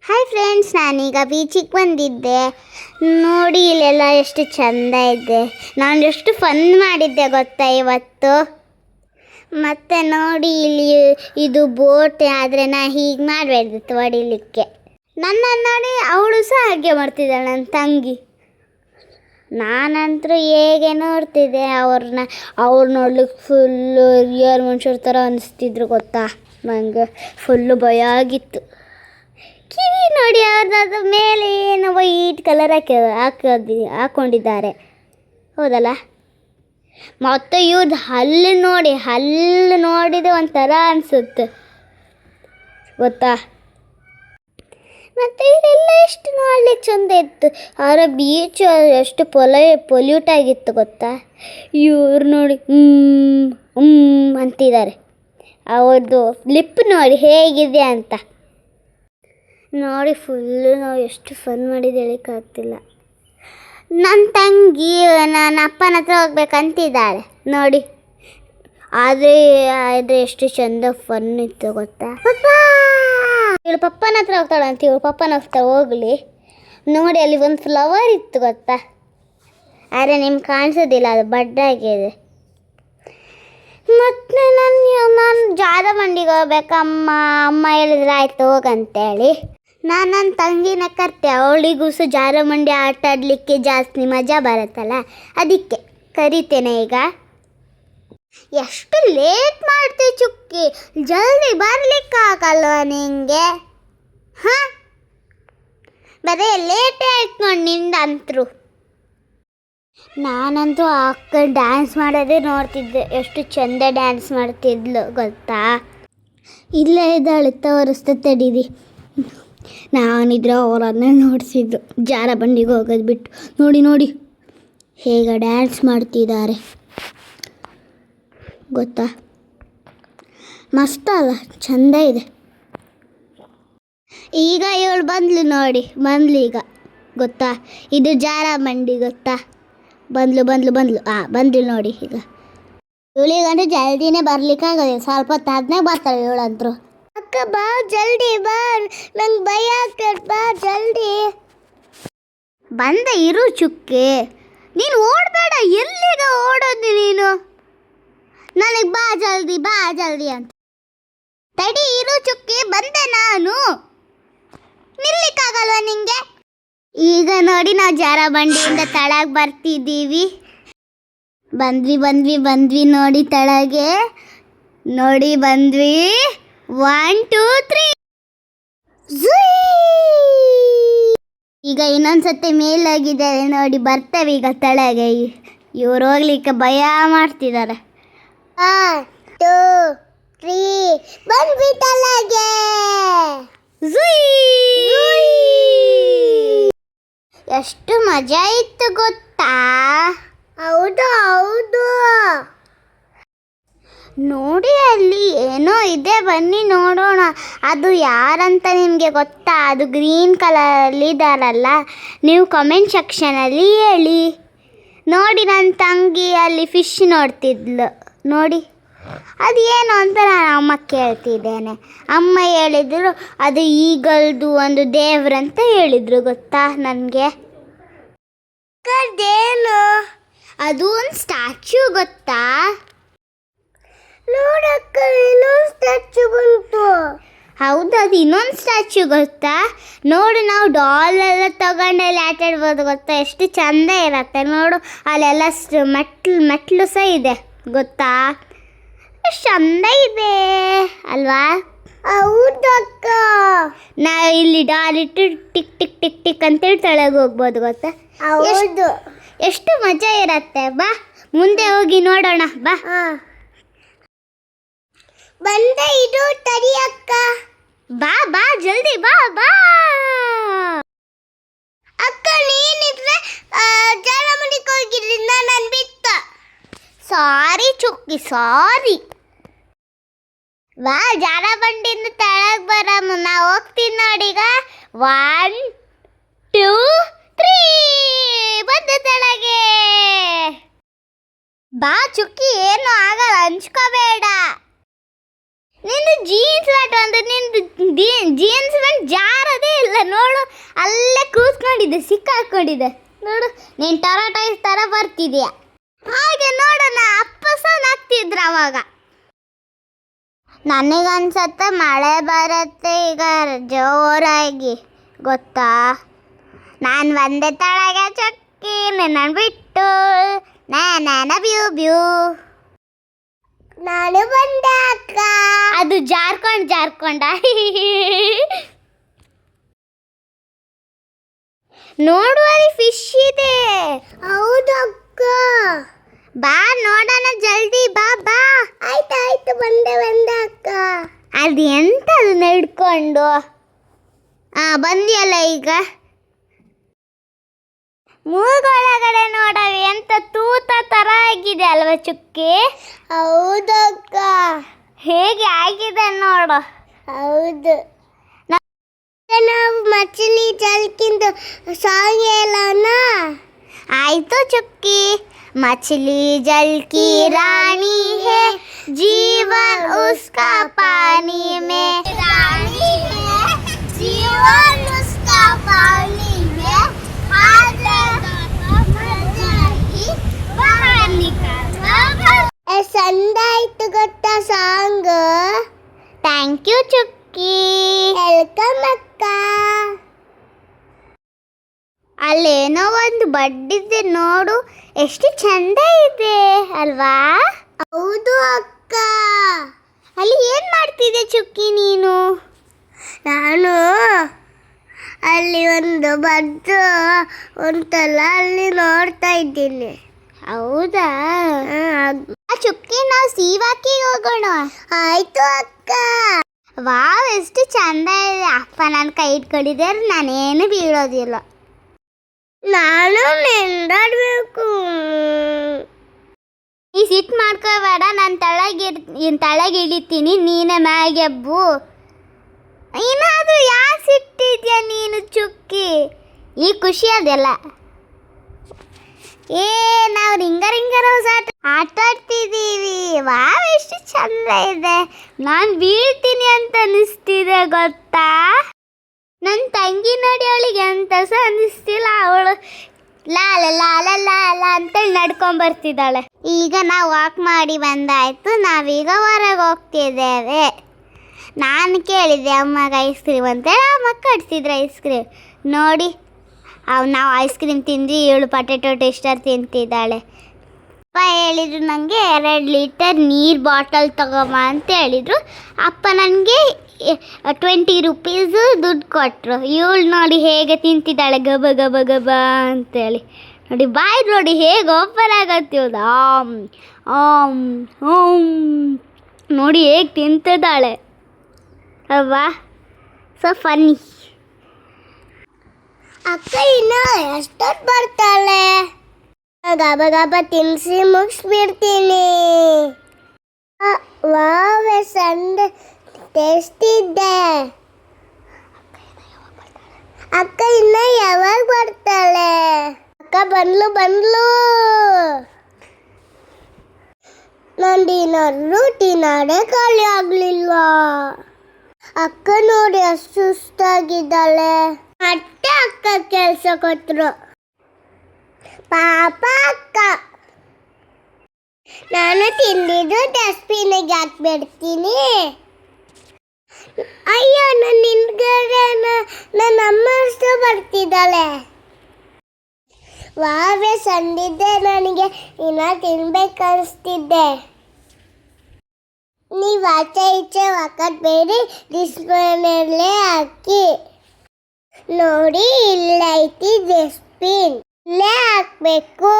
Hi friends, ನಾನೀಗ ಬೀಚಿಗೆ ಬಂದಿದ್ದೆ. ನೋಡಿ ಇಲ್ಲೆಲ್ಲ ಎಷ್ಟು ಚೆಂದ ಇದೆ. ನಾನು ಎಷ್ಟು ಫನ್ ಮಾಡಿದ್ದೆ ಗೊತ್ತಾ ಇವತ್ತು. ಮತ್ತು ನೋಡಿ ಇಲ್ಲಿ ಇದು ಬೋಟ್, ಆದರೆ ನಾನು ಹೀಗೆ ಮಾಡಬೇಡ್ದಿತ್ತು ಹೊಡಿಲಿಕ್ಕೆ. ನನ್ನ ನೋಡಿ ಅವಳು ಸಹ ಹಾಗೆ ಮಾಡ್ತಿದ್ದಾಳೆ, ನನ್ನ ತಂಗಿ. ನಾನಂತರೂ ಹೇಗೆ ನೋಡ್ತಿದ್ದೆ ಅವ್ರನ್ನ. ಅವ್ರು ನೋಡ್ಲಿಕ್ಕೆ ಫುಲ್ಲು ರಿಯಲ್ ಮನುಷ್ಯರ ಥರ ಅನಿಸ್ತಿದ್ರು ಗೊತ್ತಾ. ನನಗೆ ಫುಲ್ಲು ಭಯ ಆಗಿತ್ತು. ಕಿವಿ ನೋಡಿ, ಅವ್ರದ್ದು ಮೇಲೆ ಏನೋ ವೈಟ್ ಕಲರ್ ಹಾಕ್ಕೊಂಡಿದ್ದಾರೆ, ಹೌದಲ್ಲ. ಮತ್ತು ಇವ್ರದ್ದು ಹಲ್ಲು ನೋಡಿದರೆ ಒಂಥರ ಅನಿಸುತ್ತೆ ಗೊತ್ತಾ. ಮತ್ತು ಇದೆಲ್ಲ ಎಷ್ಟು ನೋಡ್ಲಿಕ್ಕೆ ಚಂದ ಇತ್ತು. ಅವರ ಬೀಚ್ ಎಷ್ಟು ಪೊಲ್ಯೂಟ್ ಆಗಿತ್ತು ಗೊತ್ತಾ. ಇವ್ರು ನೋಡಿ ಅಂತಿದ್ದಾರೆ. ಅವ್ರದ್ದು ಲಿಪ್ ನೋಡಿ ಹೇಗಿದೆ ಅಂತ. ನೋಡಿ ಫುಲ್ಲು ನಾವು ಎಷ್ಟು ಫನ್ ಮಾಡಿದ್ದು ಹೇಳಿಕ್ಕಾಗ್ತಿಲ್ಲ. ನನ್ನ ತಂಗಿ ನನ್ನ ಅಪ್ಪನ ಹತ್ರ ಹೋಗ್ಬೇಕಂತಿದ್ದಾಳೆ ನೋಡಿ. ಆದರೆ ಎಷ್ಟು ಚಂದ ಫನ್ ಇತ್ತು ಗೊತ್ತಾ. ಇವಳು ಪಪ್ಪನ ಹತ್ರ ಹೋಗ್ತಾಳಂತ. ಇವಳು ಪಪ್ಪನ ಹತ್ರ ಹೋಗಲಿ. ನೋಡಿ ಅಲ್ಲಿ ಒಂದು ಫ್ಲವರ್ ಇತ್ತು ಗೊತ್ತಾ. ಆದರೆ ನಿಮ್ಗೆ ಕಾಣಿಸೋದಿಲ್ಲ, ಅದು ಬಡ್ಡಾಗಿದೆ. ಮತ್ತು ನಾನು ಜಾರಬಂಡಿಗೆ ಹೋಗ್ಬೇಕು. ಅಮ್ಮ ಹೇಳಿದ್ರೆ ಆಯ್ತು ಹೋಗಂತೇಳಿ ನಾನು ನನ್ನ ತಂಗಿನ ಕರ್ತೆ. ಅವಳಿಗೂ ಸಹ ಜಾರಬಂಡಿ ಆಟ ಆಡಲಿಕ್ಕೆ ಜಾಸ್ತಿ ಮಜಾ ಬರುತ್ತಲ್ಲ, ಅದಕ್ಕೆ ಕರಿತೇನೆ ಈಗ. ಎಷ್ಟು ಲೇಟ್ ಮಾಡ್ತೀವಿ ಚುಕ್ಕಿ, ಜಲ್ದಿ ಬರಲಿಕ್ಕಾಗಲ್ವ ನಿಂಗೆ? ಹಾಂ, ಬರೀ ಲೇಟೇ ಆಯ್ತು ನೋಡಿ ನಿಂದಂತರೂ. ನಾನಂತೂ ಅಕ್ಕ ಡ್ಯಾನ್ಸ್ ಮಾಡೋದೇ ನೋಡ್ತಿದ್ದೆ. ಎಷ್ಟು ಚೆಂದ ಡ್ಯಾನ್ಸ್ ಮಾಡ್ತಿದ್ಲು ಗೊತ್ತಾ. ಇಲ್ಲೇ ಇದ್ದಾಳೆ, ತೋರಿಸ್ತಾ ತಡೀರಿ. ನಾನಿದ್ರೆ ಅವರನ್ನೇ ನೋಡಿಸಿದ್ದು, ಜಾರಬಂಡಿಗೆ ಹೋಗೋದು ಬಿಟ್ಟು. ನೋಡಿ ಹೇಗೆ ಡ್ಯಾನ್ಸ್ ಮಾಡ್ತಿದ್ದಾರೆ ಗೊತ್ತಾ. ಮಸ್ತ್ ಅಲ್ಲ, ಚೆಂದ ಇದೆ. ಈಗ ಇವಳು ಬಂದ್ಲು ಈಗ ಗೊತ್ತಾ. ಇದು ಜಾರಬಂಡಿ ಗೊತ್ತಾ. ಬಂದ್ಲು ಬಂದ್ಲು ನೋಡಿ. ಈಗ ಇವಳಿಗಂದ್ರೆ ಜಲ್ದಿನೇ ಬರ್ಲಿಕ್ಕಾಗೋದಿಲ್ಲ, ಸ್ವಲ್ಪ ಹೊತ್ತಾದ್ಮೇಲೆ ಬರ್ತಾಳೆ ಇವಳಂತರೂ. ಅಕ್ಕ ಬಾ ಜಲ್ದಿ ಬಾ, ನಂಗೆ ಭಯ ಆಗ್ತದೆ, ಬಾ ಜಲ್ದಿ. ಬಂದೆ ಇರು ಚುಕ್ಕಿ, ನೀನು ಓಡಬೇಡ. ಎಲ್ಲಿಗ ಓಡೋದು ನೀನು? ನನಗೆ ಬಾ ಜಲ್ದಿ ಅಂತ. ತಡಿ ಇರು ಚುಕ್ಕಿ, ಬಂದೆ ನಾನು. ನಿಲ್ಲಿಕ್ಕಾಗಲ್ವ ನಿಂಗೆ? ಈಗ ನೋಡಿ ನಾವು ಜಾರಬಂಡಿಯಿಂದ ತಳಗೆ ಬರ್ತಿದ್ದೀವಿ. ಬಂದ್ವಿ ನೋಡಿ ತಳಗೆ. ನೋಡಿ ಬಂದ್ವಿ. 1 2 3 ಈಗ ಇನ್ನೊಂದ್ಸತಿ ಮೇಲಾಗಿದ್ದಾರೆ ನೋಡಿ. ಬರ್ತೇವೆ ಈಗ ತಳಗೆ. ಇವ್ರು ಹೋಗ್ಲಿಕ್ಕೆ ಭಯ ಮಾಡ್ತಿದ್ದಾರೆ. 1 2 3 ಬಂದ್ವಿ ತಳಗೆ. ಎಷ್ಟು ಮಜಾ ಇತ್ತು ಗೊತ್ತಾ. ಹೌದು ನೋಡಿ, ಅಲ್ಲಿ ಏನೋ ಇದೆ, ಬನ್ನಿ ನೋಡೋಣ. ಅದು ಯಾರಂತ ನಿಮಗೆ ಗೊತ್ತಾ? ಅದು ಗ್ರೀನ್ ಕಲರಲ್ಲಿ ಇದ್ದಾರಲ್ಲ, ನೀವು ಕಮೆಂಟ್ ಸೆಕ್ಷನಲ್ಲಿ ಹೇಳಿ. ನೋಡಿ, ನನ್ನ ತಂಗಿ ಅಲ್ಲಿ ಫಿಶ್ ನೋಡ್ತಿದ್ಲು ನೋಡಿ. ಅದು ಏನು ಅಂತ ನಾನು ಅಮ್ಮ ಕೇಳ್ತಿದ್ದೇನೆ. ಅಮ್ಮ ಹೇಳಿದರು ಅದು ಈಗಲ್ದು ಒಂದು ದೇವ್ರಂತ ಹೇಳಿದರು ಗೊತ್ತಾ ನನಗೆ. ಅದೇನು? ಅದು ಒಂದು ಸ್ಟ್ಯಾಚ್ಯೂ ಗೊತ್ತಾ. ನೋಡಕ್ಕ, ಇನ್ನೊಂದು ಸ್ಟ್ಯಾಚ್ಯೂ ಬಂತು. ಹೌದು, ಅದು ಇನ್ನೊಂದು ಸ್ಟ್ಯಾಚ್ಯೂ ಗೊತ್ತಾ. ನೋಡಿ, ನಾವು ಡಾಲ್ ಎಲ್ಲ ತಗೊಂಡಲ್ಲಿ ಆಟ ಆಡ್ಬೋದು ಗೊತ್ತಾ. ಎಷ್ಟು ಚೆಂದ ಇರತ್ತೆ ನೋಡು. ಅಲ್ಲೆಲ್ಲ ಮೆಟ್ಲು ಸಹ ಇದೆ ಗೊತ್ತಾ. ಎಷ್ಟು ಚೆಂದ ಇದೆ ಅಲ್ವಾ. ಹೌದಕ್ಕ. ನಾವು ಇಲ್ಲಿ ಡಾಲ್ ಇಟ್ಟು ಟಿಕ್ ಟಿಕ್ ಟಿಕ್ ಟಿಕ್ ಅಂತೇಳಿ ತಳಗೆ ಹೋಗ್ಬೋದು ಗೊತ್ತಾ. ಹೌದು, ಎಷ್ಟು ಮಜಾ ಇರತ್ತೆ. ಬಾ ಮುಂದೆ ಹೋಗಿ ನೋಡೋಣ ಬಾ. ಬಂದೆ ಇದು ತಡಿ ಅಕ್ಕ. ಬಾ ಜಲ್ದಿ ಬಾ. ಅಕ್ಕ ನೀನಿದ್ರೆ ಜಾರಬಂಡಿಗೆ ಹೋಗಿದ್ರಿಂದ ನಾನು ಬಿತ್ತ. ಸಾರಿ ಚುಕ್ಕಿ, ಸಾರಿ. ಬಾ ಜಾರಬಂಡಿಯಿಂದ ತೆಳಗೆ ಬರಮ್ಮ. ನಾ ಹೋಗ್ತೀನಿ ನೋಡೀಗ. 1 2 3 ಬಂದ ತೆಳಗೆ. ಬಾ ಚುಕ್ಕಿ, ಏನು ಆಗಲ್ಲ, ಹಂಚ್ಕೋಬೇಡ. ನಿಂದು ಜೀನ್ಸ್ ಪ್ಯಾಂಟ್ ಜೀನ್ಸ್ ಪ್ಯಾಂಟ್ ಜಾರದೇ ಇಲ್ಲ ನೋಡು, ಅಲ್ಲೇ ಕೂತ್ಕೊಂಡಿದ್ದೆ, ಸಿಕ್ಕಾಕೊಂಡಿದ್ದೆ ನೋಡು. ನೀನು ಟೊರಾಟೊ ಥರ ಬರ್ತಿದೀಯ. ಹಾಗೆ ನೋಡೋಣ, ಅಪ್ಪ ಸಹ ನಗ್ತಿದ್ರು ಅವಾಗ. ನನಗನ್ಸತ್ತೆ ಮಳೆ ಬರುತ್ತೆ ಈಗ ಜೋರಾಗಿ, ಗೊತ್ತಾ? ನಾನು ಒಂದೇ ತಳಗೆ ಚೊಕ್ಕಿ ನನ್ನ ಬಿಟ್ಟು ನಾನ ಬ್ಯೂ ಬ್ಯೂ. ನಾನು ಬಂದೆ ಅಕ್ಕ. ಅದು ಜಾರ್ಕೊಂಡ ನೋಡು, ಅಲ್ಲಿ ಫಿಶ್ ಇದೆ. ಹೌದಕ್ಕ, ಬಾ ನೋಡೋಣ, ಜಲ್ದಿ ಬಾ ಬಾ. ಆಯ್ತು ಬಂದೆ ಅಕ್ಕ. ಅದು ಎಂತದು ನಡ್ಕೊಂಡು ಬಂದಿಯಲ್ಲ ಈಗ. ಮೂಗೊಳಗಡೆ ನೋಡವಿ ಎಂತ ತೂತ ತರ ಆಗಿದೆ ಅಲ್ವಾ ಚುಕ್ಕಿ? ಹೌದಕ್ಕ, ಹೇಗೆ ಆಗಿದೆ ನೋಡು. ಹೌದು, ನಾವು ಮछली ಜಲ್ಕಿಂದು ಸಾಂಗ್ ಹೇಳೋಣ. ಆಯ್ತು ಚುಕ್ಕಿ. मछली जल की रानी है, जीवन उसका पानी में. रानी है, जीवन उसका पानी में. ಸಂದಾಯ್ತು ಗೊತ್ತಾ ಸಾಂಗ್? ಥ್ಯಾಂಕ್ ಯು ಚುಕ್ಕಿ. ವೆಲ್ಕಮ್ ಅಕ್ಕ. ಅಲ್ಲೇನೋ ಒಂದು ಬಡ್ಡಿದೆ ನೋಡು, ಎಷ್ಟು ಚಂದ ಇದೆ ಅಲ್ವಾ? ಹೌದು ಅಕ್ಕ. ಅಲ್ಲಿ ಏನು ಮಾಡ್ತಿದ್ದೆ ಚುಕ್ಕಿ ನೀನು? ನಾನು ಅಲ್ಲಿ ಒಂದು ಬಡ್ಡು ಉಂಟಲ್ಲ, ಅಲ್ಲಿ ನೋಡ್ತಾ ಇದ್ದೀನಿ. ಹೌದಾ? ಚುಕ್ಕಿ, ನಾವು ಸೀವಾಕಿಗೆ ಹೋಗೋಣ. ಆಯ್ತು ಅಕ್ಕ. ವಾವ್, ಎಷ್ಟು ಚಂದ ಇದೆ. ಅಪ್ಪ ನಾನು ಕೈ ಇಟ್ಕೊಂಡಿದ್ದಾರೆ, ನಾನೇನು ಬೀಳೋದಿಲ್ಲ. ನಾನು ನಿಂದಾಡಬೇಕು. ನೀ ಸಿಟ್ಟು ಮಾಡ್ಕೋಬೇಡ, ನಾನು ತಳಗೆ ಇಳಿತೀನಿ, ನೀನೇ ಮ್ಯಾಗೆ ಹಬ್ಬು. ಏನಾದರೂ ಯಾಕೆ ಸಿಟ್ಟಿದ್ಯಾ ನೀನು ಚುಕ್ಕಿ? ಈ ಖುಷಿ ಅದೆಲ್ಲ. ನಾವು ರಿಂಗ ರೋಸ್ ಆಟ ಆಡ್ತಿದ್ದೀವಿ. ವಾವ್, ಎಷ್ಟು ಚಂದ ಇದೆ. ನಾನು ಬೀಳ್ತೀನಿ ಅಂತ ಅನಿಸ್ತಿದೆ ಗೊತ್ತಾ? ನನ್ನ ತಂಗಿ ನೋಡಿ, ಅವಳಿಗೆ ಅಂತ ಸಹ ಅನ್ನಿಸ್ತಿಲ್ಲ. ಅವಳು ಲಾಲ ಲಾಲ ಲಾಲ ಅಂತೇಳಿ ನಡ್ಕೊಂಬರ್ತಿದ್ದಾಳೆ. ಈಗ ನಾವು ವಾಕ್ ಮಾಡಿ ಬಂದಾಯ್ತು, ನಾವೀಗ ಹೊರಗೆ ಹೋಗ್ತಿದ್ದೇವೆ. ನಾನು ಕೇಳಿದ್ದೆ ಅಮ್ಮಗೆ ಐಸ್ ಕ್ರೀಮ್ ಅಂತೇಳಿ, ಅಮ್ಮ ಕಟ್ಸಿದ್ರು ಐಸ್ ಕ್ರೀಮ್. ನೋಡಿ, ನಾವು ಐಸ್ ಕ್ರೀಮ್ ತಿಂದ್ವಿ, ಇವಳು ಪೊಟೆಟೊ ಟೇಸ್ಟರ್ ತಿಂತಿದ್ದಾಳೆ. ಅಪ್ಪ ಹೇಳಿದರು ನನಗೆ 2 ಲೀಟರ್ ನೀರು ಬಾಟಲ್ ತಗೊಂಬ ಅಂತ ಹೇಳಿದರು. ಅಪ್ಪ ನನಗೆ 20 ರೂಪೀಸು ದುಡ್ಡು ಕೊಟ್ಟರು. ಇವಳು ನೋಡಿ ಹೇಗೆ ತಿಂತಿದ್ದಾಳೆ, ಗಬ ಗಬ ಗಬ ಅಂತೇಳಿ. ನೋಡಿ, ಬಾಯ್ ನೋಡಿ ಹೇಗೆ ಓಪನ್ ಆಗತ್ತಿವ್ದು. ಆಮ್ ಆಮ್ ಓಮ್ ನೋಡಿ ಹೇಗೆ ತಿಂತಿದ್ದಾಳೆ ಅಲ್ವಾ? So funny. ಅಕ್ಕ ಇನ್ನು ಎಷ್ಟೊತ್ತು ಬರ್ತಾಳೆ? ಗಬ ಗಬ ತಿನ್ನಿಸಿ ಮುಗಿಸ್ಬಿಡ್ತೀನಿ. ವಾವ್, ಸಂಡೆ ಟೇಸ್ಟ್ ಇದೆ. ಅಕ್ಕ ಇನ್ನು ಯಾವಾಗ ಬರ್ತಾಳೆ? ಅಕ್ಕ ಬಂದ್ಲು. ನಂದಿನೂ ಟೀನಾಡೆ ಖಾಲಿ ಆಗಲಿಲ್ವಾ? ಅಕ್ಕ ನೋಡಿ ಎಷ್ಟು ಸುಸ್ತಾಗಿದ್ದಾಳೆ. ಮತ್ತೆ ಅಕ್ಕ ಕೆಲಸ ಕೊಟ್ಟರು. ಪಾಪ ಅಕ್ಕ. ನಾನು ತಿಂದಿದ್ದು ಡಸ್ಟ್ಬಿನ್ಗೆ ಹಾಕ್ಬಿಡ್ತೀನಿ. ಅಯ್ಯೋ, ನನ್ನ ಹಿಂದ್ಗಡೆ ನನ್ನ ಅಮ್ಮ ಅಷ್ಟು ಬರ್ತಿದ್ದಾಳೆ. ವಾವೇ ಸಂದಿದ್ದೆ, ನನಗೆ ಇನ್ನ ತಿನ್ಬೇಕನ್ನಿಸ್ತಿದ್ದೆ. ನೀವು ಆಚೆ ಈಚೆ ಹಾಕೋದ್ಬೇಡಿ, ಡಸ್ಟ್ಬಿನ್ನಲ್ಲೇ ಹಾಕಿ. ನೋಡಿ, ಇಲ್ಲೈತಿ ಡಸ್ಟ್ಬಿನ್, ಇಲ್ಲೇ ಹಾಕಬೇಕು.